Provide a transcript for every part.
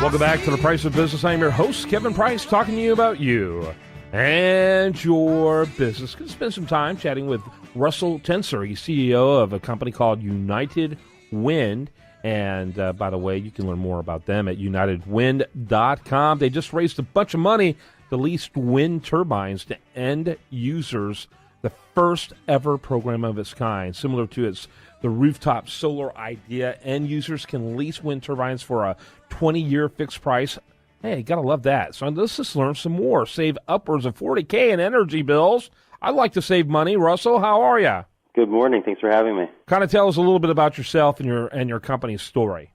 Welcome back to The Price of Business. I'm your host, Kevin Price, talking to you about you and your business. Going to spend some time chatting with Russell Tencer. He's CEO of a company called United Wind. And by the way, you can learn more about them at unitedwind.com. They just raised a bunch of money to lease wind turbines to end users, the first ever program of its kind, similar to the rooftop solar idea. End users can lease wind turbines for a 20-year fixed price. Hey, gotta love that. So let's just learn some more. Save upwards of $40,000 in energy bills. I'd like to save money. Russell, how are you? Good morning. Thanks for having me. Kind of tell us a little bit about yourself and your company's story.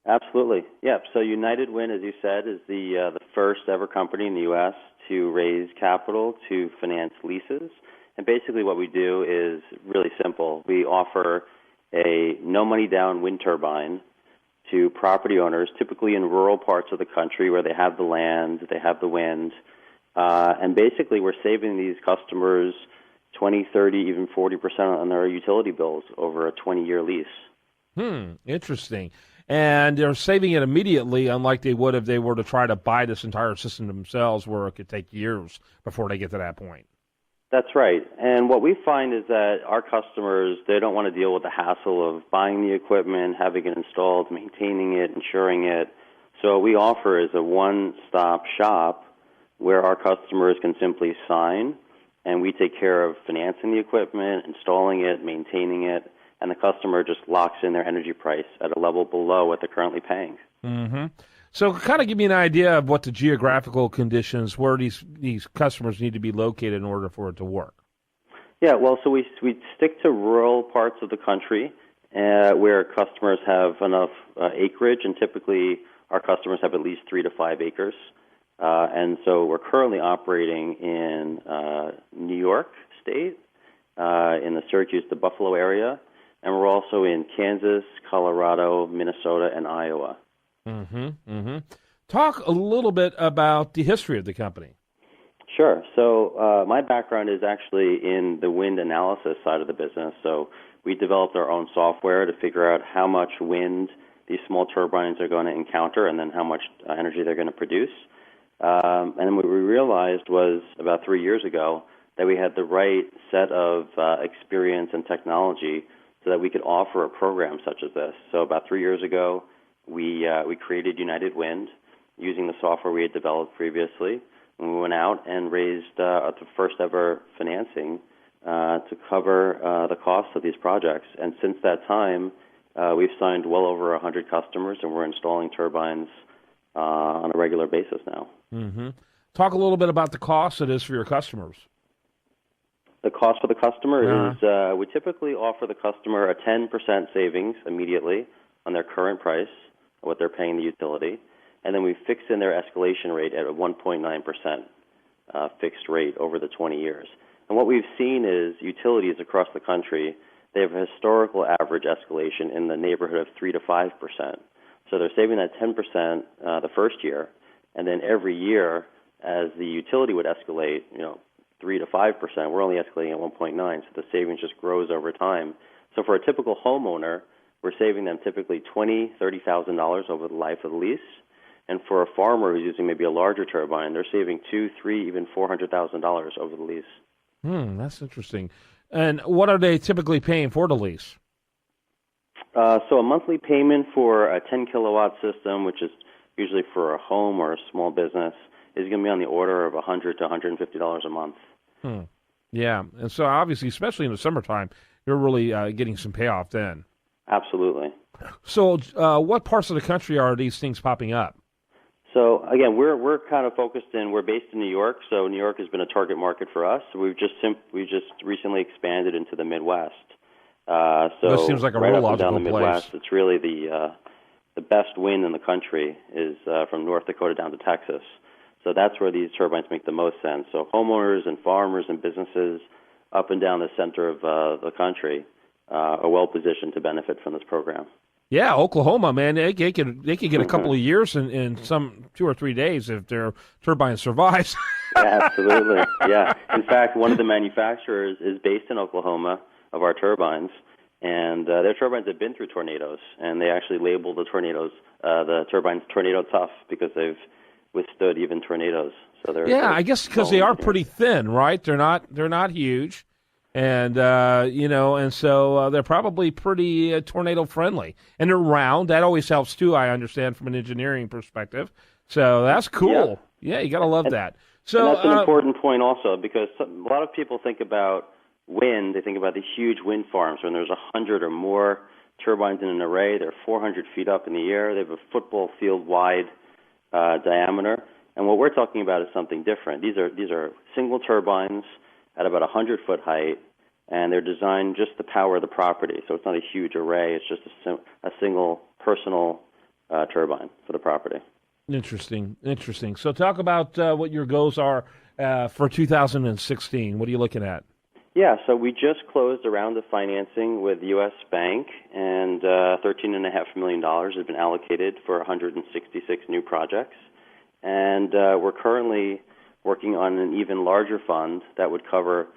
Absolutely. Yeah. So United Wind, as you said, is the first ever company in the U.S. to raise capital to finance leases. And basically what we do is really simple. We offer a no-money-down wind turbine to property owners, typically in rural parts of the country where they have the land, they have the wind. And basically we're saving these customers 20, 30, even 40% on their utility bills over a 20-year lease. Interesting. And they're saving it immediately, unlike they would if they were to try to buy this entire system themselves, where it could take years before they get to that point. That's right. And what we find is that our customers, they don't want to deal with the hassle of buying the equipment, having it installed, maintaining it, insuring it. So what we offer is a one-stop shop where our customers can simply sign, and we take care of financing the equipment, installing it, maintaining it, and the customer just locks in their energy price at a level below what they're currently paying. Mm-hmm. So kind of give me an idea of what the geographical conditions, where these customers need to be located in order for it to work. Yeah, well, so we stick to rural parts of the country where customers have enough acreage, and typically our customers have at least 3 to 5 acres. And so we're currently operating in New York State, in the Syracuse to Buffalo area, and we're also in Kansas, Colorado, Minnesota, and Iowa. Talk a little bit about the history of the company. Sure. So my background is actually in the wind analysis side of the business. So we developed our own software to figure out how much wind these small turbines are going to encounter and then how much energy they're going to produce. And then what we realized was about 3 years ago that we had the right set of experience and technology so that we could offer a program such as this. So about 3 years ago, we created United Wind using the software we had developed previously. And we went out and raised the first ever financing to cover the cost of these projects. And since that time, we've signed well over 100 customers, and we're installing turbines on a regular basis now. Talk a little bit about the cost it is for your customers. The cost for the customer is we typically offer the customer a 10% savings immediately on their current price, what they're paying the utility, and then we fix in their escalation rate at a 1.9% fixed rate over the 20 years. And what we've seen is utilities across the country, they have a historical average escalation in the neighborhood of 3 to 5%. So they're saving that 10% the first year, and then every year as the utility would escalate, 3 to 5%, we're only escalating at 1.9, so the savings just grows over time. So for a typical homeowner, we're saving them typically $20,000, $30,000 over the life of the lease. And for a farmer who's using maybe a larger turbine, they're saving $200,000, $300,000, even $400,000 over the lease. That's interesting. And what are they typically paying for the lease? So a monthly payment for a 10-kilowatt system, which is usually for a home or a small business, is going to be on the order of $100 to $150 a month. Yeah, and so obviously, especially in the summertime, you're really getting some payoff then. Absolutely. So what parts of the country are these things popping up? So again, we're kind of focused we're based in New York, so New York has been a target market for us. So we just recently expanded into the Midwest. So this seems like a real logical down the Midwest, place. it's really the best wind in the country is from North Dakota down to Texas. So that's where these turbines make the most sense. So homeowners and farmers and businesses up and down the center of the country are well positioned to benefit from this program. Yeah, Oklahoma, man, they could get a couple of years in some 2 or 3 days if their turbine survives. Yeah, absolutely. Yeah. In fact, one of the manufacturers is based in Oklahoma of our turbines, And their turbines have been through tornadoes, and they actually label the turbines tornado tough because they've withstood even tornadoes. So they're I guess because they are pretty thin, right? They're not huge, and and so they're probably pretty tornado friendly, and they're round. That always helps too. I understand from an engineering perspective. So that's cool. Yeah, you got to love that. So and that's an important point also, because a lot of people think about wind. They think about these huge wind farms when there's 100 or more turbines in an array. They're 400 feet up in the air. They have a football field wide diameter. And what we're talking about is something different. These are single turbines at about 100-foot height, and they're designed just to power the property. So it's not a huge array. It's just a single personal turbine for the property. Interesting. So talk about what your goals are for 2016. What are you looking at? Yeah, so we just closed a round of financing with U.S. Bank, and $13.5 million has been allocated for 166 new projects. And we're currently working on an even larger fund that would cover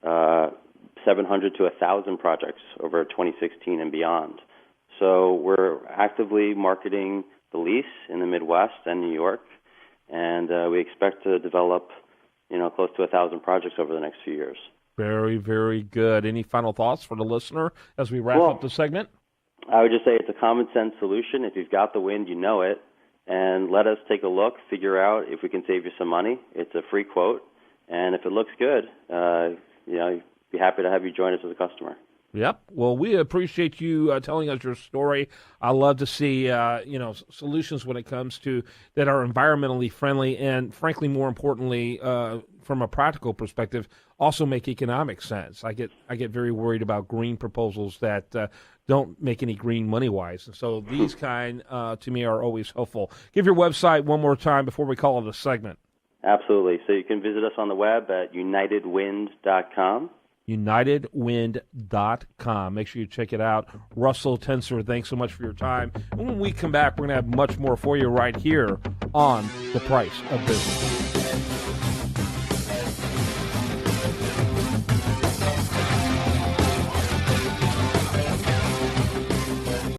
700 to 1,000 projects over 2016 and beyond. So we're actively marketing the lease in the Midwest and New York, and we expect to develop, close to 1,000 projects over the next few years. Very, very good. Any final thoughts for the listener as we wrap up the segment? I would just say it's a common sense solution. If you've got the wind, you know it. And let us take a look, figure out if we can save you some money. It's a free quote. And if it looks good, be happy to have you join us as a customer. Yep. Well, we appreciate you telling us your story. I love to see, solutions when it comes to that are environmentally friendly and, frankly, more importantly, from a practical perspective, also make economic sense. I get very worried about green proposals that don't make any green money-wise. And so these kind, to me, are always helpful. Give your website one more time before we call it a segment. Absolutely. So you can visit us on the web at unitedwind.com. unitedwind.com. Make sure you check it out. Russell Tencer, thanks so much for your time. And when we come back, we're going to have much more for you right here on The Price of Business.